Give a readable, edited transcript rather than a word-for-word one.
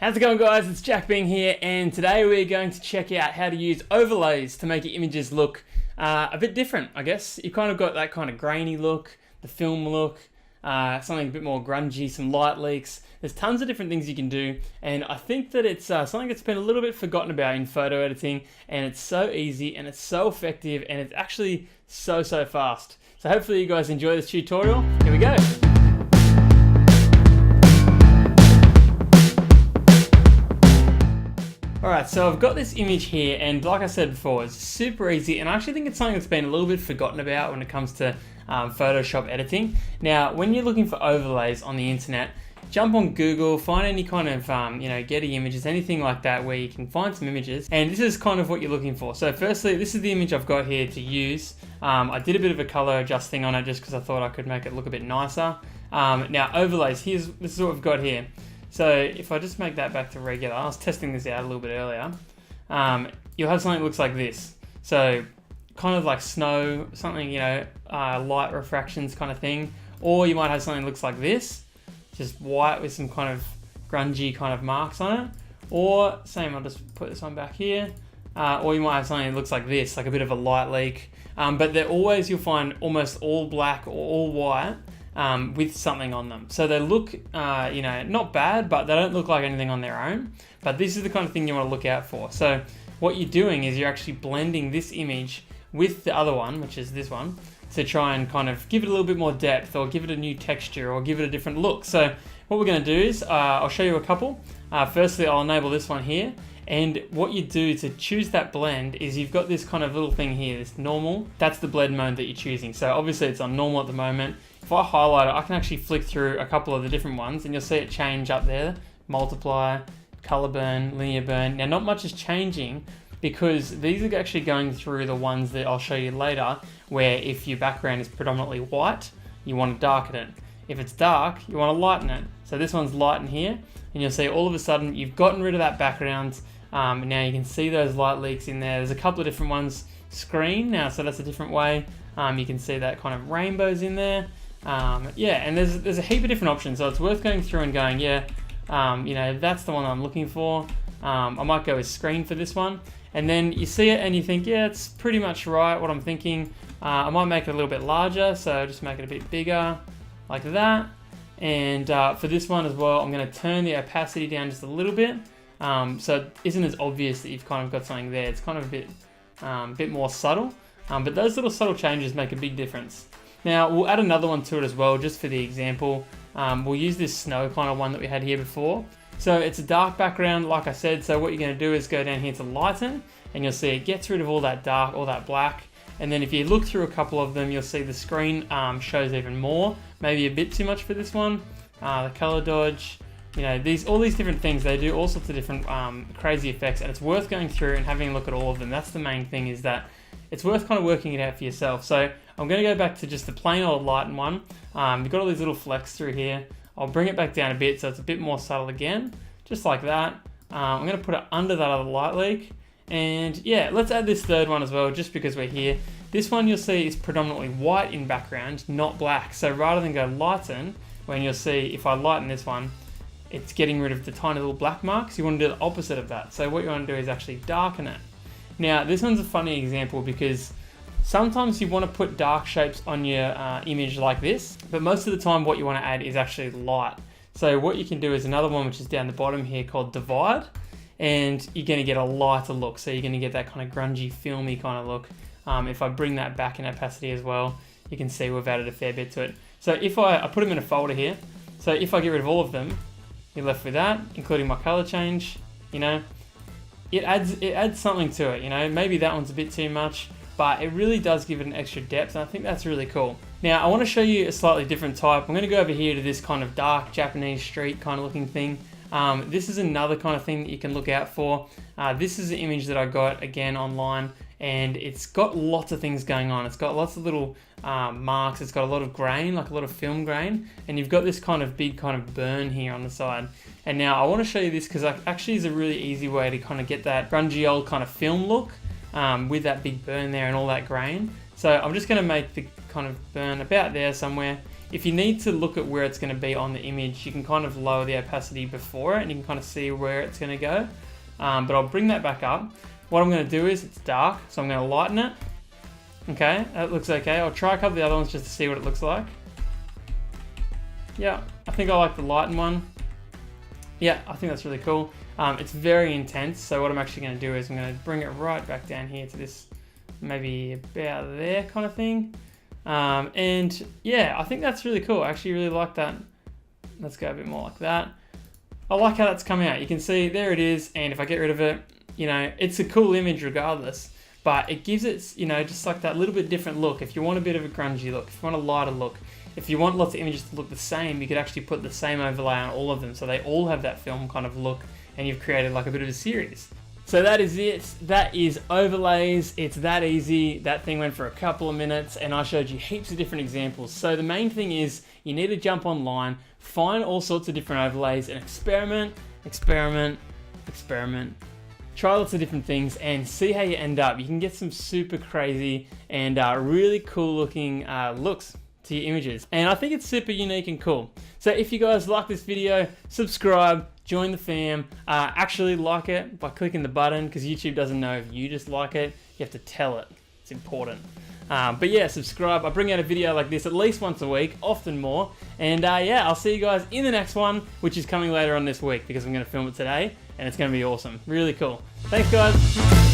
How's it going, guys? It's Jack Bing here, and today we're going to check out how to use overlays to make your images look a bit different, I guess. You've kind of got that kind of grainy look, the film look, something a bit more grungy, some light leaks. There's tons of different things you can do, and I think that it's something that's been a little bit forgotten about in photo editing, and it's so easy, and it's so effective, and it's actually so fast. So hopefully you guys enjoy this tutorial. Here we go. Alright, so I've got this image here, and like I said before, it's super easy, and I actually think it's something that's been a little bit forgotten about when it comes to Photoshop editing. Now, when you're looking for overlays on the internet, jump on Google, find any kind of Getty images, anything like that where you can find some images, and this is kind of what you're looking for. So firstly, this is the image I've got here to use. I did a bit of a color adjusting on it just because I thought I could make it look a bit nicer. Now, overlays, this is what we've got here. So if I just make that back to regular, I was testing this out a little bit earlier, you'll have something that looks like this. So kind of like snow, something, light refractions kind of thing. Or you might have something that looks like this, just white with some kind of grungy kind of marks on it. Or same, I'll just put this one back here. Or you might have something that looks like this, like a bit of a light leak. But they're always, you'll find almost all black or all white. With something on them. So they look, not bad, but they don't look like anything on their own. But this is the kind of thing you want to look out for. So what you're doing is you're actually blending this image with the other one, which is this one, to try and kind of give it a little bit more depth or give it a new texture or give it a different look. So what we're going to do is, I'll show you a couple. Firstly, I'll enable this one here. And what you do to choose that blend is you've got this kind of little thing here, this normal. That's the blend mode that you're choosing. So obviously it's on normal at the moment. If I highlight it, I can actually flick through a couple of the different ones and you'll see it change up there. Multiply, color burn, linear burn. Now not much is changing because these are actually going through the ones that I'll show you later, where if your background is predominantly white, you want to darken it. If it's dark, you want to lighten it. So this one's light in here, and you'll see all of a sudden you've gotten rid of that background. Now you can see those light leaks in there. There's a couple of different ones. Screen now, so that's a different way. You can see that kind of rainbows in there. And there's a heap of different options, so it's worth going through and going, that's the one I'm looking for. I might go with screen for this one, and then you see it and you think, yeah, it's pretty much right what I'm thinking. I might make it a little bit larger, so just make it a bit bigger, like that. And for this one as well, I'm going to turn the opacity down just a little bit, so it isn't as obvious that you've kind of got something there. It's kind of a bit more subtle, but those little subtle changes make a big difference. Now, we'll add another one to it as well, just for the example. We'll use this snow kind of one that we had here before. So it's a dark background, like I said, so what you're going to do is go down here to lighten, and you'll see it gets rid of all that dark, all that black. And then if you look through a couple of them, you'll see the screen shows even more, maybe a bit too much for this one. The color dodge, all these different things, they do all sorts of different crazy effects, and it's worth going through and having a look at all of them. That's the main thing, is that it's worth kind of working it out for yourself. So I'm going to go back to just the plain old lighten one. You've got all these little flecks through here. I'll bring it back down a bit so it's a bit more subtle again, just like that. I'm going to put it under that other light leak. And yeah, let's add this third one as well, just because we're here. This one you'll see is predominantly white in background, not black. So rather than go lighten, when you'll see if I lighten this one, it's getting rid of the tiny little black marks. You want to do the opposite of that. So what you want to do is actually darken it. Now, this one's a funny example because sometimes you want to put dark shapes on your image like this, but most of the time what you want to add is actually light. So what you can do is another one which is down the bottom here called divide, and you're going to get a lighter look. So you're going to get that kind of grungy, filmy kind of look. If I bring that back in opacity as well, you can see we've added a fair bit to it. So if I put them in a folder here, so if I get rid of all of them, you're left with that, including my color change, it adds something to it, maybe that one's a bit too much, but it really does give it an extra depth, and I think that's really cool. Now, I want to show you a slightly different type. I'm going to go over here to this kind of dark Japanese street kind of looking thing. This is another kind of thing that you can look out for. This is an image that I got, again, online, and it's got lots of things going on. It's got lots of little marks. It's got a lot of grain, like a lot of film grain, and you've got this kind of big kind of burn here on the side. And now I want to show you this because actually is a really easy way to kind of get that grungy old kind of film look with that big burn there and all that grain. So I'm just going to make the kind of burn about there somewhere. if you need to look at where it's going to be on the image, you can kind of lower the opacity before it and you can kind of see where it's going to go. But I'll bring that back up. What I'm going to do is, it's dark, so I'm going to lighten it. Okay, that looks okay. I'll try a couple of the other ones just to see what it looks like. Yeah, I think I like the lighten one. Yeah, I think that's really cool. It's very intense, so what I'm actually going to do is I'm going to bring it right back down here to this, maybe about there kind of thing. And yeah, I think that's really cool. I actually really like that. Let's go a bit more like that. I like how that's come out. You can see there it is, and if I get rid of it, you know, it's a cool image regardless, but it gives it, you know, just like that little bit different look. If you want a bit of a grungy look, if you want a lighter look, if you want lots of images to look the same, you could actually put the same overlay on all of them, so they all have that film kind of look, and you've created like a bit of a series. So that is it. That is overlays. It's that easy. That thing went for a couple of minutes and I showed you heaps of different examples. So the main thing is you need to jump online, find all sorts of different overlays and experiment, try lots of different things and see how you end up. You can get some super crazy and really cool looking looks to your images. And I think it's super unique and cool. So if you guys like this video, subscribe, join the fam, actually like it by clicking the button, because YouTube doesn't know if you just like it, you have to tell it. It's important. But yeah, subscribe. I bring out a video like this at least once a week, often more. And yeah, I'll see you guys in the next one, which is coming later on this week because I'm going to film it today and it's going to be awesome. Really cool. Thanks guys.